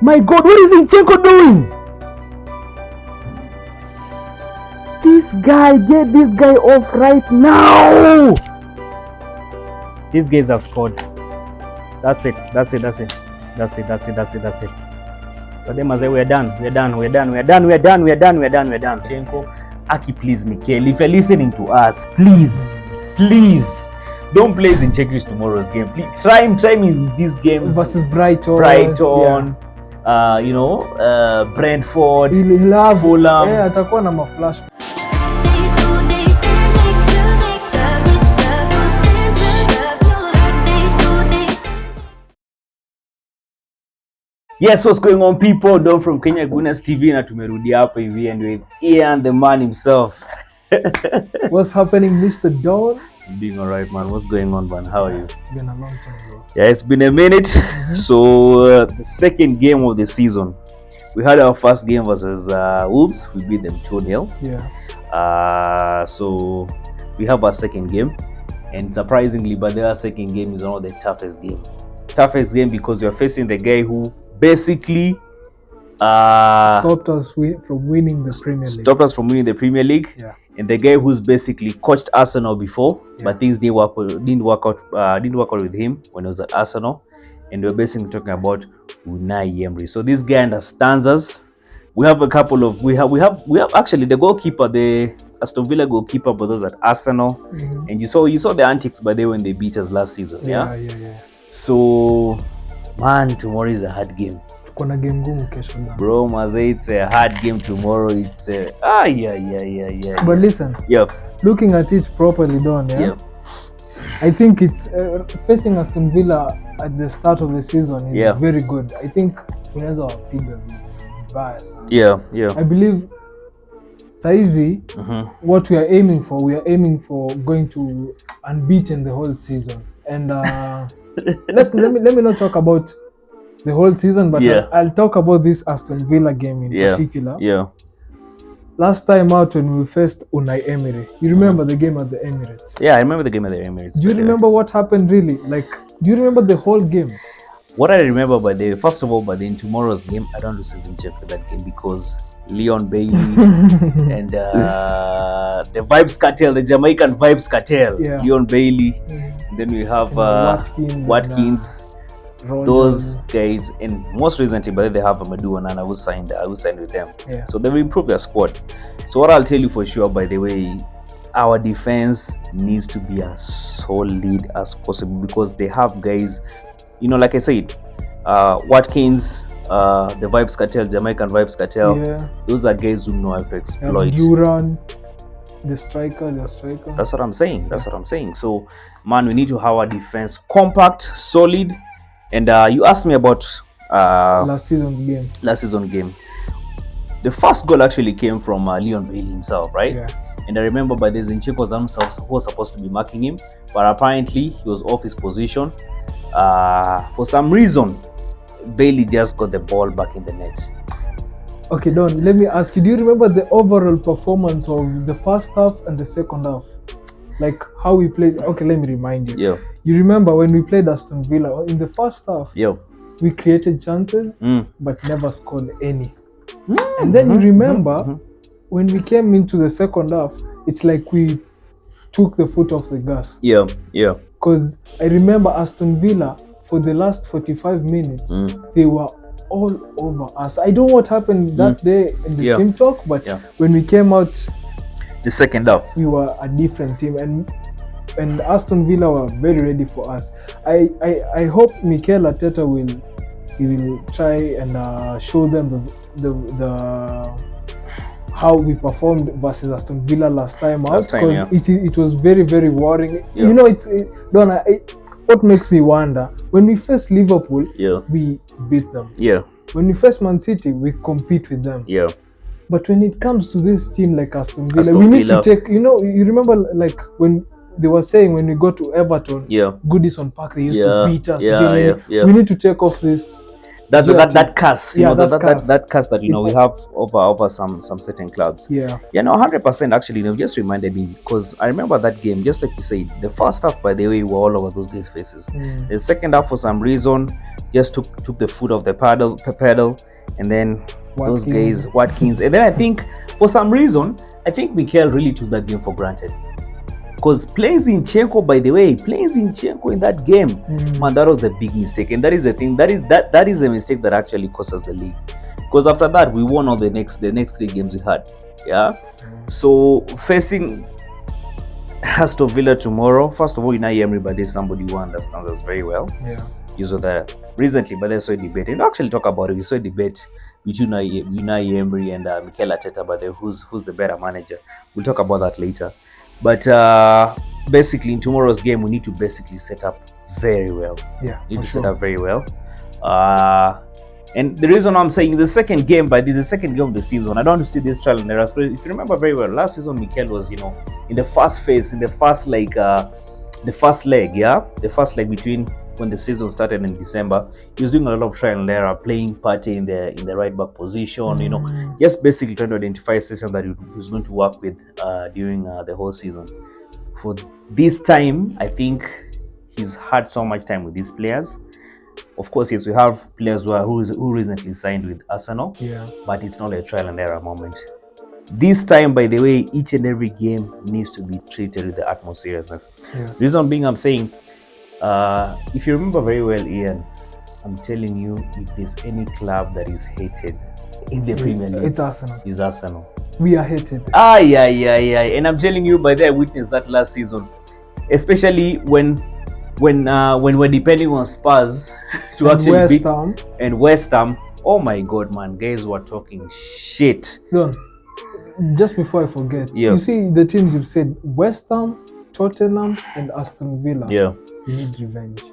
My God, what is Zinchenko doing? This guy, get this guy off right now. These guys have scored. That's it. But them as we're done. Zinchenko, Aki, please, Mikel, if you're listening to us, please, don't play Zinchenko tomorrow's game. Please try him in these games versus Brighton. Brentford, Fulham. Atakuwa na maflash. Yes, what's going on, people? Don from Kenya Gunas TV na tumerudi hapa hivi and with Ian, the man himself. What's happening, Mr. Don? I'm doing alright, man. What's going on, man? How are you? It's been a long time, bro. Yeah, it's been a minute. So the second game of the season, we had our first game versus Wolves. We beat them 2-0. Yeah. So we have our second game, and surprisingly, but their second game is one of the toughest game because you're facing the guy who basically stopped us from winning the Premier League. Yeah. And the guy who's basically coached Arsenal before, but things didn't work out with him when he was at Arsenal. And we're basically talking about Unai Emery. So this guy understands us. We have actually the goalkeeper, the Aston Villa goalkeeper, but those at Arsenal. Mm-hmm. And you saw the antics by there when they beat us last season. Yeah. So man, tomorrow is a hard game. Kuna game ngumu kesho bana. Bro, mazee, it's a hard game tomorrow. It's yeah. But listen, looking at it properly, Don, I think it's facing Aston Villa at the start of the season is very good. I think unaweza wapiga vibaya sana. Yeah. I believe saizi what we are aiming for going to unbeaten the whole season. And let me not talk about the whole season, but I'll talk about this Aston Villa game in particular. Yeah. Last time out when we faced Unai Emery, you remember the game at the Emirates? Yeah, I remember the game at the Emirates. Do you remember what happened really? Like, do you remember the whole game? What I remember first of all, in tomorrow's game, I don't lose Zinchenko for that game because Leon Bailey and the Vibes Cartel, the Jamaican Vibes Cartel, Leon Bailey. Then we have Watkins. Those guys, and most recently, but they have Amadou and I will sign with them. Yeah. So they've improved their squad. So what I'll tell you for sure, by the way, our defense needs to be as solid as possible because they have guys, like I said, Watkins, the Vibes Cartel, Jamaican Vibes Cartel. Yeah. Those are guys who know how to exploit. Duran, the striker. That's what I'm saying. So, man, we need to have our defense compact, solid. And you asked me about last season's game. The first goal actually came from Leon Bailey himself, right? Yeah. And I remember by the Zinchenko was supposed to be marking him, but apparently he was off his position. For some reason, Bailey just got the ball back in the net. Okay, Don, let me ask you, do you remember the overall performance of the first half and the second half? Like how we played? Okay, let me remind you. Yeah. You remember when we played Aston Villa in the first half? Yeah. We created chances, but never scored any. And then you remember when we came into the second half, it's like we took the foot off the gas. Yeah. Because I remember Aston Villa for the last 45 minutes, they were all over us. I don't know what happened that day in the team talk, but when we came out the second half, we were a different team, and Aston Villa were very ready for us. I hope Mikel Arteta will try and show them the how we performed versus Aston Villa last time out, because it was very, very worrying. What makes me wonder, when we face Liverpool, we beat them. When we face Man City, we compete with them. But when it comes to this team like Aston Villa, we need to take, you remember like when they were saying when we go to Everton, Goodison Park, they used to beat us. We need to take off this that curse, that curse that we If- have over some certain clubs. Yeah. 100%. Actually, just reminded me, because I remember that game. Just like you said, the first half, by the way, were all over those guys' faces. The second half, for some reason, just took the foot off the pedal, and then those guys, Watkins, and then I think for some reason, I think Mikel really took that game for granted. Because playing Zinchenko, by the way, playing Zinchenko in that game, man, that was a big mistake, and that is the thing. That is a mistake that actually cost us the league. Because after that, we won all the next 3 games we had. Yeah. So facing Aston Villa tomorrow, first of all, Unai Emery, but there's somebody who understands us very well. Yeah. You saw that recently, but there's a debate, and actually talk about it. We saw a debate between Unai Emery and Mikel Arteta, but who's the better manager. We'll talk about that later. But basically, in tomorrow's game, we need to basically set up very well. Yeah, set up very well. And the reason I'm saying the second game of the season, I don't want to see this trial and error. If you remember very well, last season Mikel was, in the first phase, in the first leg, the first leg between when the season started in December, he was doing a lot of trial and error, playing Partey in the right back position, just basically trying to identify a system that he was going to work with during the whole season. For this time, I think he's had so much time with these players. Of course, yes, we have players who recently signed with Arsenal, but it's not a trial and error moment. This time, by the way, each and every game needs to be treated with the utmost seriousness. Reason being, I'm saying, if you remember very well, Ian, I'm telling you, if there's any club that is hated in the Premier League, it's Arsenal. It's Arsenal. We are hated. Yeah. And I'm telling you, by the way, I witnessed that last season, especially when we're depending on Spurs to actually beat and West Ham. Oh my God, man, guys were talking shit. No, just before I forget, you see the teams you've said: West Ham, Tottenham, and Aston Villa. Yeah, we need revenge.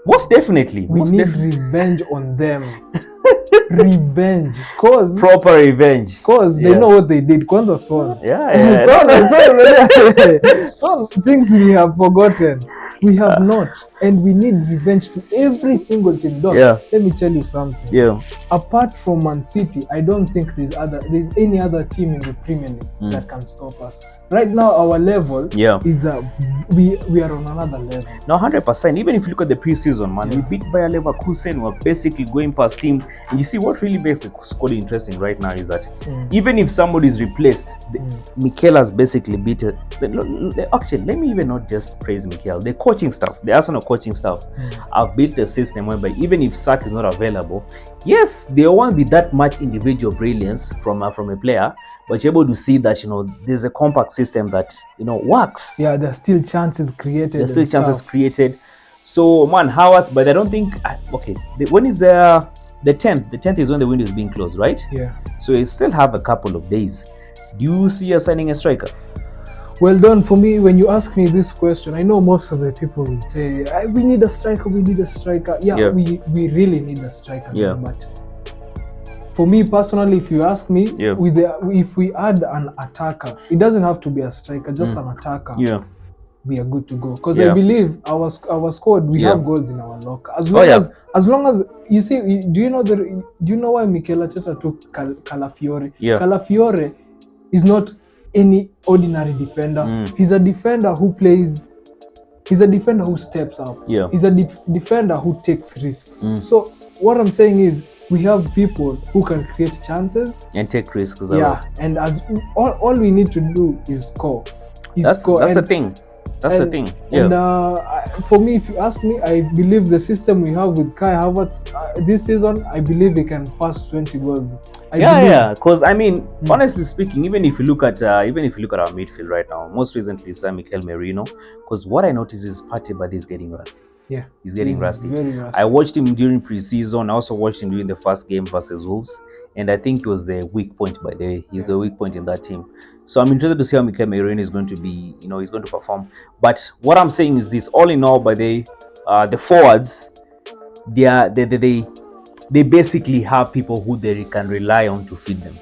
Most definitely, we need revenge on them. Revenge, proper revenge, cause they know what they did. Kwanza Son. Some things we have forgotten. We have not, and we need revenge to every single team. Let me tell you something. Apart from Man City, I don't think there's any other team in the Premier League that can stop us. Right now, our level is we are on another level. No, 100%. Even if you look at the preseason, man, we beat Bayer Leverkusen. We're basically going past teams. And you see what really makes the squad interesting right now is that even if somebody is replaced, Mikel has basically beat it. Actually, let me even not just praise Mikel. The coaching staff, the Arsenal coaching staff, have built a system whereby even if Sark is not available, yes, there won't be that much individual brilliance from a player, but you're able to see that there's a compact system that works. Yeah, there's still chances created. So man, Havertz, but I don't think when is the 10th? The 10th is when the window is being closed, right? Yeah. So you still have a couple of days. Do you see us signing a striker? Well done. For me, when you ask me this question, I know most of the people will say, we need a striker, we need a striker. Yeah. We really need a striker. Yeah. But for me personally, if you ask me, if we add an attacker, it doesn't have to be a striker, just an attacker. Yeah. We are good to go. Because I believe our squad, we have goals in our locker. As long as you see, do you know why Mikel Arteta took Calafiore? Calafiore is not any ordinary defender. He's a defender who plays. He's a defender who steps up. He's a defender who takes risks. So what I'm saying is, we have people who can create chances and take risks. And as all we need to do is score. That's the thing. That's the thing. And for me, if you ask me, I believe the system we have with Kai Havertz this season, I believe they can pass 20 goals. Because honestly speaking, even if you look at our midfield right now, most recently it's Mikel Merino. Because what I notice is Partey is getting rusty. Yeah, he's getting rusty. Very rusty. I watched him during preseason. I also watched him during the first game versus Wolves, and I think he was the weak point. By the way, he's the weak point in that team. So I'm interested to see how Mikel Merino is going to be. He's going to perform. But what I'm saying is this: all in all, by the forwards, they basically have people who they can rely on to feed them.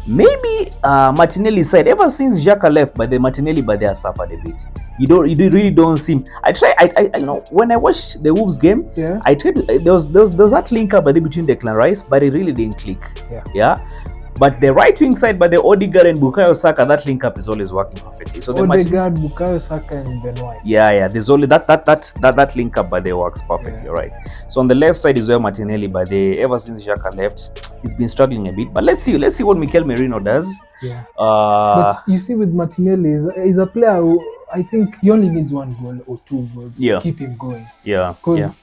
Maybe Martinelli's side, ever since Xhaka left, but the Martinelli by there suffered a bit. You really don't see. I you know, when I watched the Wolves game, Yeah. I tried to, there was that link up by the between Declan Rice, but it really didn't click. Yeah. But the right wing side, by the Odegaard and Bukayo Saka, that link up is always working perfectly. So Odegaard, Bukayo Saka, and Ben White. Yeah. There's only that link up by the works perfectly, right? So on the left side is where Martinelli, by the ever since Xhaka left, he's been struggling a bit. But let's see what Mikel Merino does. Yeah. But you see, with Martinelli, he's a player who I think he only needs 1 goal or 2 goals to keep him going. Yeah. Because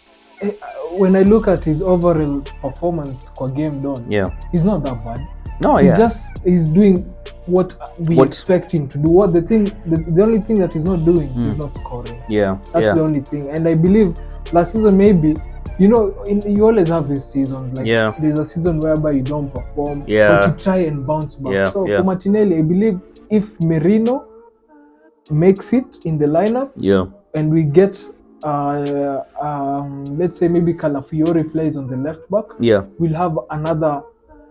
when I look at his overall performance per game done, he's not that bad. No, he's doing what we expect him to do. The only thing that he's not doing is not scoring. That's the only thing. And I believe last season, maybe, you know, you always have this season. Like there's a season whereby you don't perform, but you try and bounce back. So for Martinelli, I believe if Merino makes it in the lineup, and we get let's say maybe Calafiori plays on the left back, we'll have another.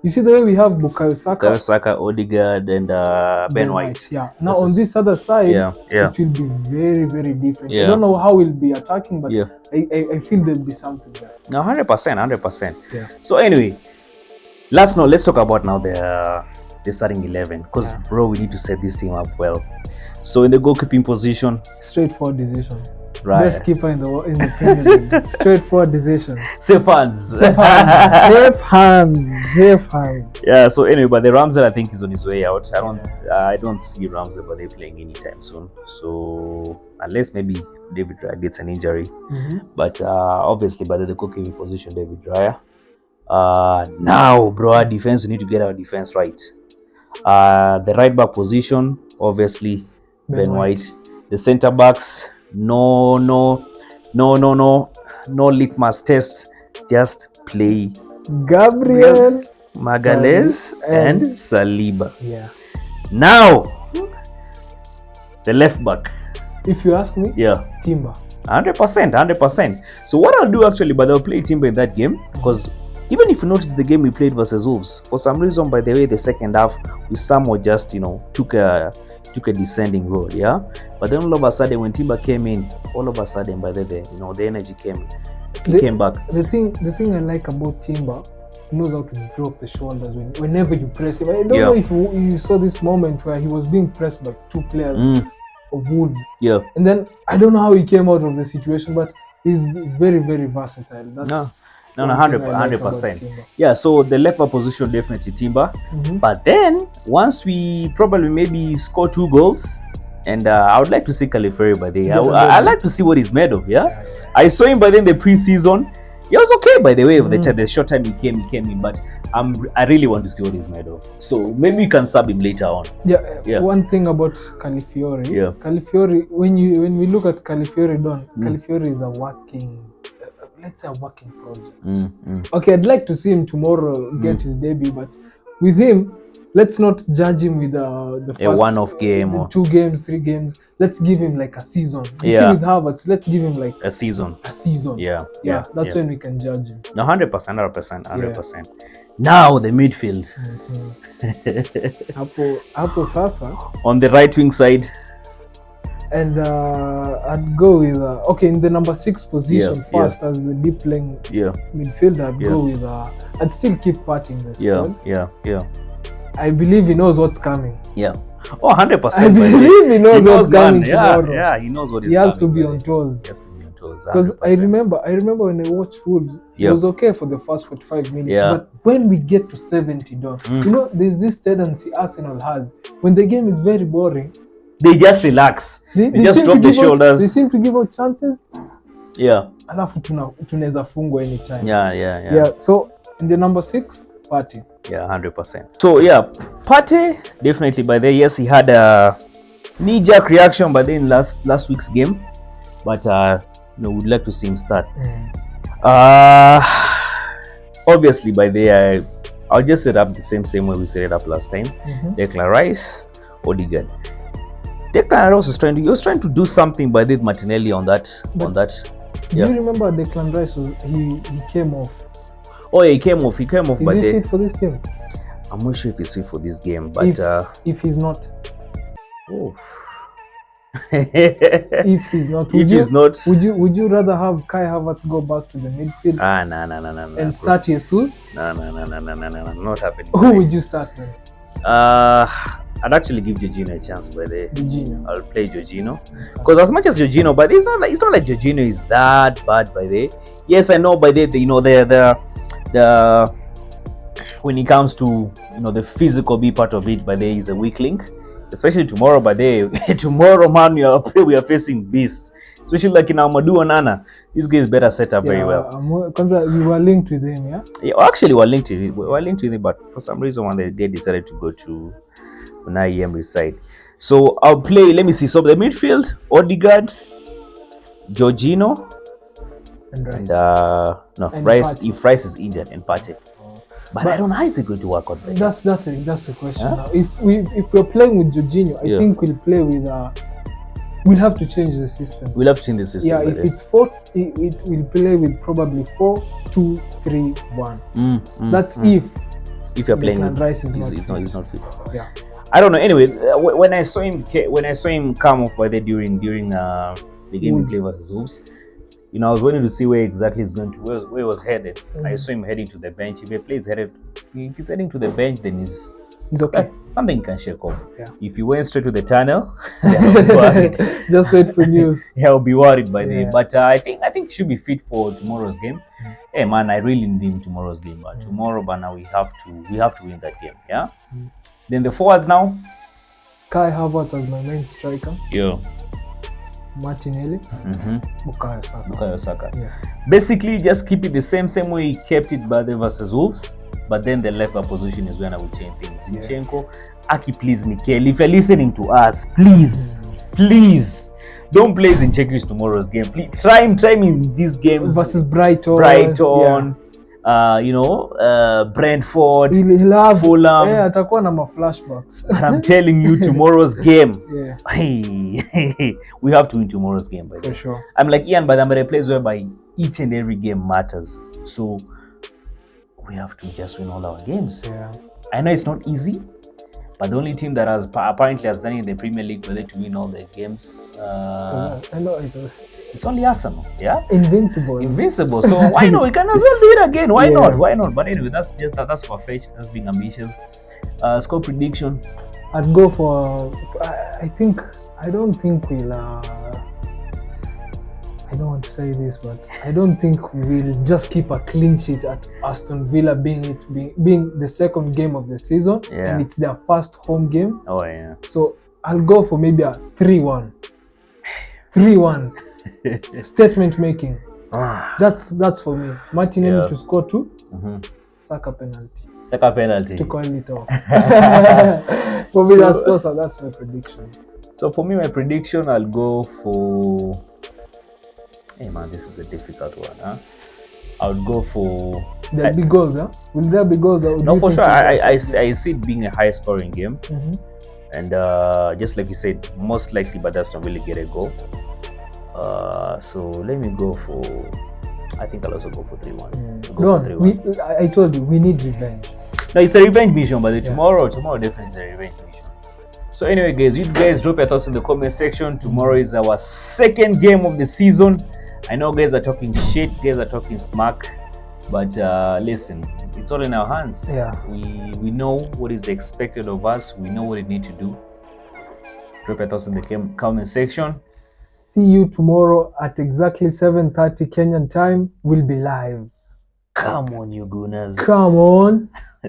You see the way we have Bukayo Saka, Odegaard, and Ben White. Now on this other side, it will be very, very different. I don't know how we'll be attacking, but I feel there'll be something there. No, 100%. So anyway, let's talk about now the starting 11, because bro, we need to set this team up well. So in the goalkeeping position, straightforward decision. Right. Best keeper in the Premier League. Straightforward decision. Safe hands. Safe hands. Yeah. So anyway, but the Ramsey, I think, is on his way out. I don't see Ramsey, but they're playing anytime soon. So unless maybe David Raya gets an injury, but obviously, by the goalkeeping position, David Raya. Now, bro, our defense. We need to get our defense right. The right back position, obviously, Ben White. The centre backs. No litmus test. Just play Gabriel Magalhaes and Saliba. Now the left back. If you ask me, Timber. 100%. So what I'll do actually, but I'll play Timber in that game, because even if you notice the game we played versus Wolves, for some reason, by the way, the second half we somewhat just took a descending road, but then all of a sudden when Timber came in, all of a sudden by the energy came back. The thing I like about Timber, he knows how to drop the shoulders whenever you press him. I don't know if you saw this moment where he was being pressed by 2 players of Wolves, and then I don't know how he came out of the situation, but he's very, very versatile. That's 100%. Yeah, so the left back position, definitely Timber. But then once we probably maybe score 2 goals, and I would like to see Calafiori by the way. I'd like to see what he's made of. I saw him by then the pre-season. He was okay, by the way, of the short time he came in, but I really want to see what he's made of. So maybe we can sub him later on. One thing about Calafiori, Calafiori, when we look at Calafiori, Calafiori is a working, let's say a working project. Okay, I'd like to see him tomorrow get his debut, but with him, let's not judge him with the first one-off game, 2 games, 3 games. Let's give him like a season. You see with Havertz, let's give him like a season. That's when we can judge him. 100%. Now the midfield. Hapo sasa. On the right wing side. And I'd go with in the number 6 position first as the deep playing midfielder. I'd go with I'd still keep Partey in the squad. I believe he knows what's coming. 100%. I believe he knows what's coming tomorrow. He knows what is coming. He has to be on toes. Because I remember when I watched Wolves, it was okay for the first 45 minutes. But when we get to 70 done, there's this tendency Arsenal has. When the game is very boring, they just relax. They just drop the shoulders. They seem to give out chances. Alafu tunaweza fungwa anytime. So in the number 6, Partey. 100%. So Partey definitely by there. Yes, he had a knee-jerk reaction by then last week's game, but we'd like to see him start. Obviously by there, I'll just set up the same way we set it up last time. Declan Rice, Odegaard. Declan Rice was trying to do something by this Martinelli on that. Do you remember Declan Rice? He came off. Oh yeah, he came off. Is he fit for this game? I'm not sure if he's fit for this game, but if he's not, oh. if he's not, would you rather have Kai Havertz go back to the midfield? No, and start Jesus? No, not happening. Who would you start then? I'd actually give Jorginho a chance by the. Jorginho. I'll play Jorginho because as much as Jorginho, but it's not like Jorginho is that bad by the. Yes, I know by the when it comes to the physical be part of it, by the is a weak link. Especially tomorrow, by the tomorrow, man, we are facing beasts. Especially like in Amadou Onana, this guy is better set up very well. We were linked with him, yeah. Yeah, actually, we were linked with him, but for some reason, when they decided to go to Unai Emery's side. So I'll play. Let me see. So the midfield: Odegaard, Jorginho, and Rice. If Rice is injured, and Partey. But I don't know how is it going to work out. That's the question. Huh? Now, if we're playing with Jorginho, I think we'll play with. We'll have to change the system. We'll have to change the system. Yeah, if it's 4, it will play with probably 4-2-3-1. That's if you're playing with Rice is he's not fit. Yeah. I don't know. Anyway, when I saw him come off by there during the game we played versus Wolves, I was waiting to see where exactly he's going to where he was headed. I saw him heading to the bench. If he's heading to the bench, then he's okay. Something can shake off. Yeah. If he went straight to the tunnel, just wait for news. I'll be worried by then. But I think he should be fit for tomorrow's game. Hey man, I really need him tomorrow's game. But tomorrow, but now we have to win that game. Yeah. Then the forwards now. Kai Havertz as my main striker. Yeah. Martinelli. Bukayo Saka. Yeah. Basically, just keep it the same way he kept it by the versus Wolves. But then the left back position is when I will change things. Zinchenko, Aki, please, Mikel, if you're listening to us, please, don't play Zinchenko tomorrow's game. Please try him in these games versus Brighton. Brentford, Fulham. Yeah, atakuwa na flashbacks. I'm telling you, tomorrow's game. We have to win tomorrow's game. For sure. I'm like Ian, but I'm at a place whereby each and every game matters. So we have to just win all our games. Yeah. I know it's not easy, but the only team that apparently has done it in the Premier League to win all the games. I know it. It's only Arsenal, yeah. Invincible. So why not? We can as well do it again. Why not? But anyway, that's far-fetched. That's being ambitious. Score prediction. I'd go for. I don't think we'll. I don't want to say this, but I don't think we'll just keep a clean sheet at Aston Villa, being the second game of the season, and it's their first home game. Oh yeah. So I'll go for maybe a 3-1. 3-1. Statement making. That's for me. Martinelli to score 2. Saka penalty. To coin it off. For me, that's my prediction. So for me, my prediction, I'll go for. Hey man, this is a difficult one, huh? I would go for. There'll be goals, huh? Will there be goals? No, for sure. I see it being a high-scoring game, and just like you said, most likely, but that's not really get a goal. So let me go for. I think I'll also go for 3-1. Go on. I told you we need revenge. No, it's a revenge mission, but tomorrow definitely is a revenge mission. So anyway, guys, you guys drop your thoughts in the comment section. Tomorrow is our second game of the season. I know guys are talking shit, guys are talking smack, but listen, it's all in our hands. Yeah. We know what is expected of us. We know what we need to do. Drop your thoughts in the comment section. See you tomorrow at exactly 7:30 Kenyan time. We'll be live. Come on, you gooners. Come on.